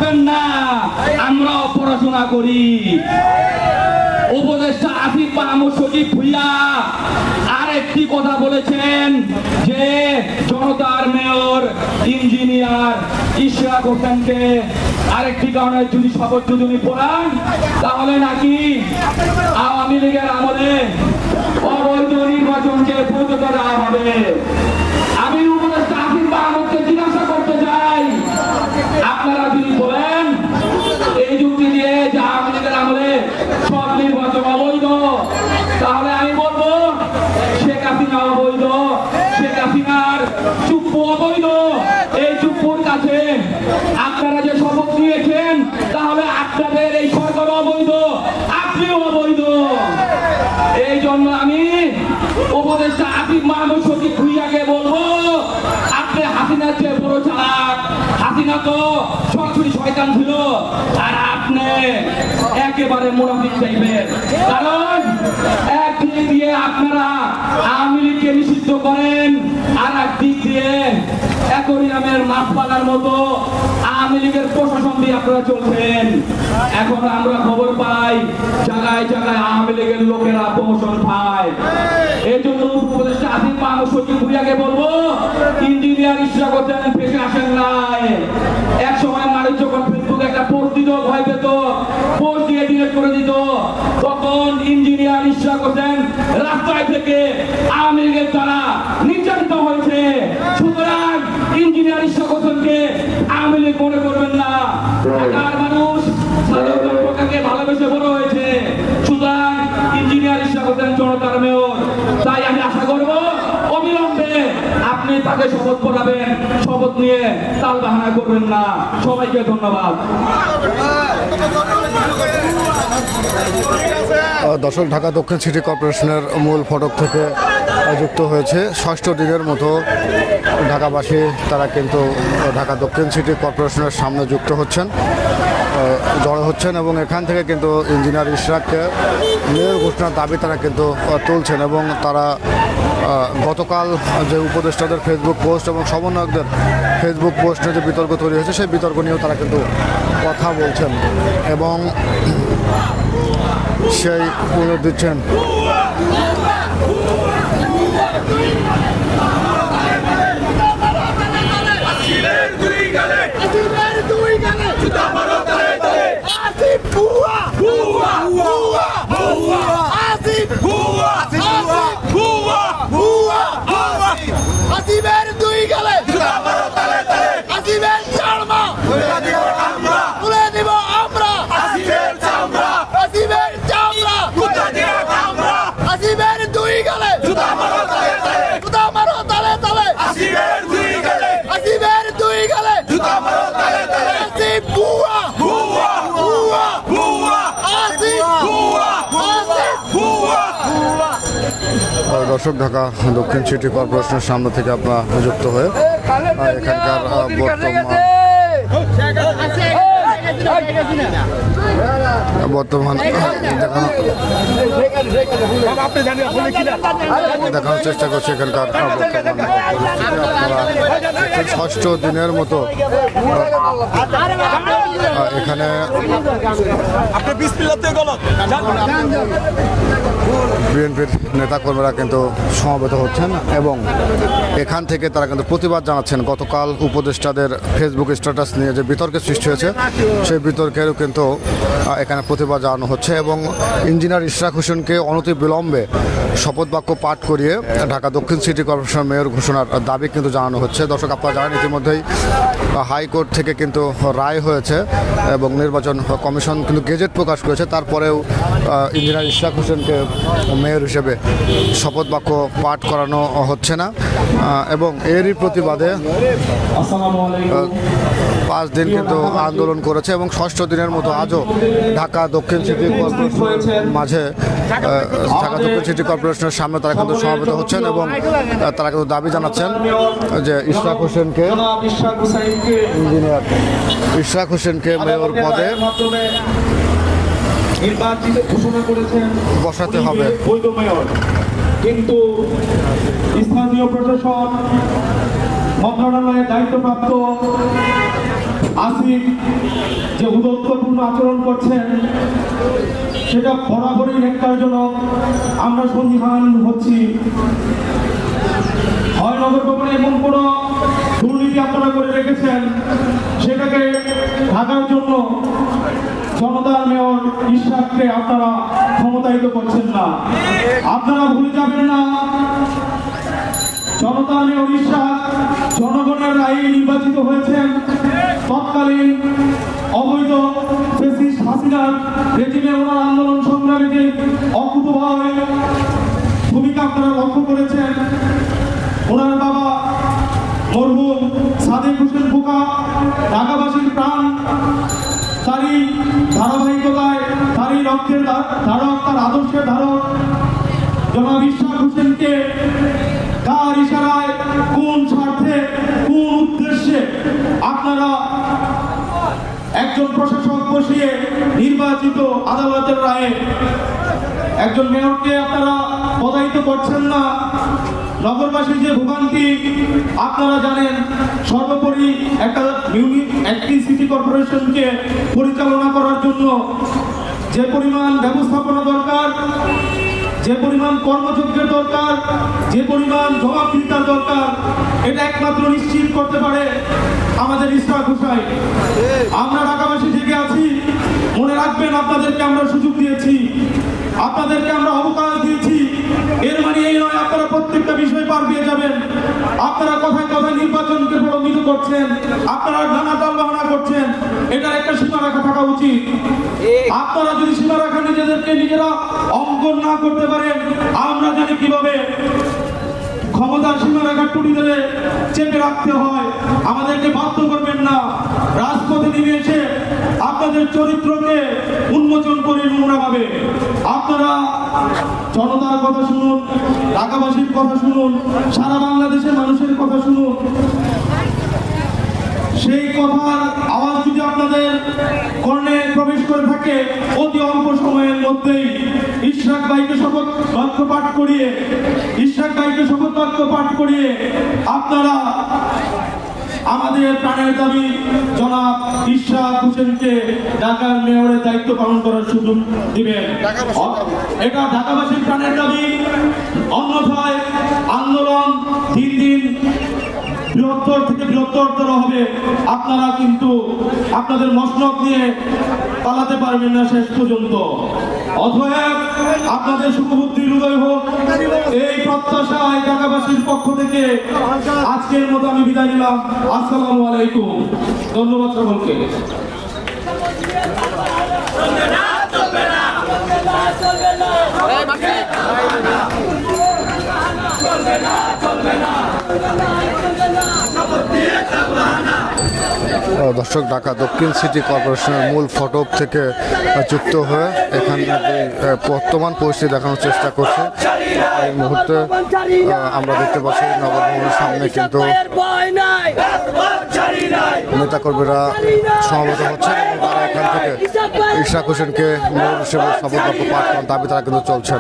থাকবেন না, আমরাও পড়াশোনা করি। উপদেষ্টা আসিফ মাহমুদ সজীব ভুইয়া আরেকটি কথা বলেছেন যে জনতার মেয়র ইঞ্জিনিয়ার ইশরাক হোসেনকে আরেকটি কারণে যদি শপথ যদি পড়ান তাহলে নাকি আওয়ামী লীগের আমলে অবৈধ নির্বাচনকে বৈধতা দেওয়া হবে। আমি উপদেষ্টা আসিফ মাহমুদকে জিজ্ঞাসা করতে চাই, আপনারা যদি বলেন এই যুক্তি দিয়ে যে আওয়ামী লীগের আমলে সব নির্বাচন অবৈধ, তাহলে আমি বলবো শেখ হাসিনা অবৈধ, শেখ হাসিনার চুপ্পু অবৈধ। এই চুপ্পুর কাছে আপনারা যে শপথ নিয়েছেন তাহলে আপনাদের এই সরকার অবৈধ, আপনিও অবৈধ। এই জন্য আমি উপদেষ্টা আসিফ মাহমুদ সজীব ভুইয়াকে বলবো, আপনি হাসিনার চেয়ে বড় চালাক। হাসিনা তো সরাসরি শয়তান ছিল, আর আপনি একেবারে মুনাফিক টাইপের। কারণ একদিক দিয়ে আপনারা আওয়ামী লীগকে নিষিদ্ধ করেন, আর একদিক দিয়ে একই নামের মাছ পালার মতো আওয়ামী লীগের প্রশাসন দিয়ে আপনারা চলছেন। এখন আমরা খবর পাই জায়গায় জায়গায় আওয়ামী লীগের লোকেরা প্রমোশন পায়। এই জন্য উপদেষ্টা আসিফ মাহমুদ সজীব ভুইয়াকে বলবো, ইঞ্জিনিয়ার ইশরাক হোসেন ফেসে আসেন নাই। এক সময় মানুষ যখন ফেসবুকে একটা পোস্ট দিত, ভয় পেত, পোস্ট দিয়ে ডিলিট করে দিত, তখন ইঞ্জিনিয়ার ইশরাক হোসেন রাস্তায় থেকে আওয়ামী লীগের দ্বারা নির্যাতিত হয়েছে। সুতরাং ইঞ্জিনিয়ার ইশরাক হোসেনকে আওয়ামী লীগ মনে করবেন না। ঢাকার মানুষ সাধারণকে ভালোবেসে বড় হয়েছে। সুতরাং ইঞ্জিনিয়ার ইশরাক হোসেন জনতার মেয়র। তাই আমি আশা করব অবিলম্বে আপনি তাকে শপথ পড়াবেন, শপথ নিয়ে তাল বাহানা করবেন না। সবাইকে ধন্যবাদ। দর্শক, ঢাকা দক্ষিণ সিটি কর্পোরেশনের মূল ফটক থেকে যুক্ত হয়েছে। ষষ্ঠ দিনের মতো ঢাকাবাসী তারা কিন্তু ঢাকা দক্ষিণ সিটি কর্পোরেশনের সামনে যুক্ত হচ্ছেন, জড়ো হচ্ছেন এবং এখান থেকে কিন্তু ইঞ্জিনিয়ার ইশরাককে মেয়র ঘোষণার দাবি তারা কিন্তু তুলছেন। এবং তারা গতকাল যে উপদেষ্টাদের ফেসবুক পোস্ট এবং সমন্বয়কদের ফেসবুক পোস্টে যে বিতর্ক তৈরি হয়েছে সেই বিতর্ক নিয়েও তারা কিন্তু কথা বলছেন এবং সেই অনুরোধ দিচ্ছেন। দর্শক, ঢাকা দক্ষিণ সিটি কর্পোরেশনের সামনে থেকে আপনারা যুক্ত হয়ে এখানকার বর্তমান দেখানোর চেষ্টা করছি এখানকার ষষ্ঠ দিনের মতো এখানে বিএনপির নেতাকর্মীরা কিন্তু সমবেত হচ্ছেন এবং এখান থেকে তারা কিন্তু প্রতিবাদ জানাচ্ছেন। গতকাল উপদেষ্টাদের ফেসবুক স্ট্যাটাস নিয়ে যে বিতর্কের সৃষ্টি হয়েছে সেই বিতর্কেরও কিন্তু এখানে প্রতিবাদ জানানো হচ্ছে এবং ইঞ্জিনিয়ার ইশরাক হোসেনকে অনতিবিলম্বে শপথ বাক্য পাঠ করিয়ে ঢাকা দক্ষিণ সিটি কর্পোরেশন মেয়র ঘোষণার দাবি কিন্তু জানানো হচ্ছে। দর্শক, আপনারা জানেন ইতিমধ্যেই হাইকোর্ট থেকে কিন্তু রায় হয়েছে এবং নির্বাচন কমিশন কিন্তু গেজেট প্রকাশ করেছে। তারপরেও ইঞ্জিনিয়ার ইশরাক হোসেনকে মেয়র হিসেবে শপথ বাক্য পাঠ করানো হচ্ছে না এবং এরই প্রতিবাদে 5 দিন কিন্তু আন্দোলন করেছে এবং ষষ্ঠ দিনের মতো আজও ঢাকা দক্ষিণ সিটি কর্পোরেশনের মাঝে ঢাকা দক্ষিণ সিটি কর্পোরেশনের সামনে তারা কিন্তু সমবেত হচ্ছেন এবং তারা কিন্তু দাবি জানাচ্ছেন যে ইশরাক হোসেনকে ইঞ্জিনিয়ার ইশরাক হোসেনকে মেয়র পদে নির্বাচিত ঘোষণা করেছেন বসাতে হবে। বৈধ মেয়র, কিন্তু স্থানীয় প্রশাসন মন্ত্রণালয়ের দায়িত্বপ্রাপ্ত আসিফ যে উদ্যোক্তপূর্ণ আচরণ করছেন সেটা বরাবরই ন্যাক্কারজনক। আমরা সন্দিহান হচ্ছি, হয় নগর ভবনে এমন কোনো দুর্নীতি আপনারা করে রেখেছেন সেটাকে ঢাকার জন্য জনতার মেয়র ইশরাককে আপনারা ক্ষমতায়িত করছেন না। আপনারা ভুলে যাবেন না, জনতার মেয়র ইশরাক জনগণের রায়ে নির্বাচিত হয়েছেন। তৎকালীন অবৈধ ফ্যাসিস্ট হাসিনার রেজিমে ওনার আন্দোলন সংগ্রামে যে অকুতভাবে ভূমিকা আপনারা লক্ষ্য করেছেন। ওনার বাবা মরহুম সাদেক হোসেন খোকা ঢাকাবাসীর প্রাণ, তারই ধারাবাহিকতায়, তারই রক্তের ধারক, তার আদর্শের ধারক জনাব ইশরাক হোসেনকে কার ইশারায়, কোন স্বার্থে, কোন উদ্দেশ্যে আপনারা একজন প্রশাসক বসিয়ে নির্বাচিত আদালতের রায়ে একজন মেয়রকে আপনারা পদায়িত করছেন না। নগরবাসীর যে ভোগান্তি আপনারা জানেন। সর্বোপরি একটি সিটি কর্পোরেশনকে পরিচালনা করার জন্য যে পরিমাণ ব্যবস্থাপনা দরকার, যে পরিমাণ কর্মযজ্ঞের দরকার, যে পরিমাণ জবাবদিহিতার দরকার, এটা একমাত্র নিশ্চিত করতে পারে আমাদের ইশরাক হোসেন। আমরা ঢাকাবাসী জেগে আছি, মনে রাখবেন আপনাদেরকে আমরা সুযোগ দিয়েছি, আপনাদেরকে আমরা অবকাশ দিয়েছি। এর মানে এই নয় আপনারা প্রত্যেকটা বিষয় পার পেয়ে যাবেন। আপনারা কথায় কথায় নির্বাচনকে প্রলম্বিত করছেন, আপনারা নানা তালবাহানা করছেন। এটার একটা সীমারেখা থাকা উচিত। আপনারা যদি সীমারেখা নিজেদেরকে নিজেরা অঙ্কন না করতে পারেন, আমরা জানি কিভাবে ক্ষমতার সীমারেখার টুটি ধরে চেপে রাখতে হয়। আমাদেরকে বাধ্য করবেন না, রাজপথে নেমে এসে আপনাদের চরিত্রকে উন্মোচন করে নোংরাভাবে। আপনারা জনতার কথা শুনুন, ঢাকাবাসীর কথা শুনুন, সারা বাংলাদেশের মানুষের কথা শুনুন। সেই কথার আওয়াজ যদি আপনাদের কর্ণে প্রবেশ করে থাকে, অতি অল্প সময়ের মধ্যেই ইশরাক ভাইকে শপথ বাক্য পাঠ করিয়ে আপনারা আমাদের প্রাণের দাবি জনাব ইশরাক হোসেনকে ঢাকার মেয়রের দায়িত্ব পালন করার সুযোগ দিবেন। এটা ঢাকাবাসীর প্রাণের দাবি। অন্যথায় আন্দোলন দিন দিন বৃহত্তর থেকে বৃহত্তর হবে। আপনারা কিন্তু আপনাদের মসনদ নিয়ে পালাতে পারবেন না শেষ পর্যন্ত। অতএব আপনাদের সুখবুদ্ধির উদয় হোক, এই প্রত্যাশায় ঢাকাবাসীর পক্ষ থেকে আজকের মতো আমি বিদায় নিলাম। আসসালামু আলাইকুম। ধন্যবাদ সকলকে। দর্শক, ঢাকা দক্ষিণ সিটি কর্পোরেশনের মূল ফটক থেকে যুক্ত হয়ে এখানে বর্তমান পরিস্থিতি দেখানোর চেষ্টা করছে। এই মুহূর্তে আমরা দেখতে পাচ্ছি নগর ভবনের সামনে কিন্তু নেতাকর্মীরা সমাবেত হচ্ছে এবং তারা এখান থেকে ইশরাক হোসেনকে মেয়র হিসেবে শপথ বাক্য পাঠ করার দাবি তারা কিন্তু চলছেন।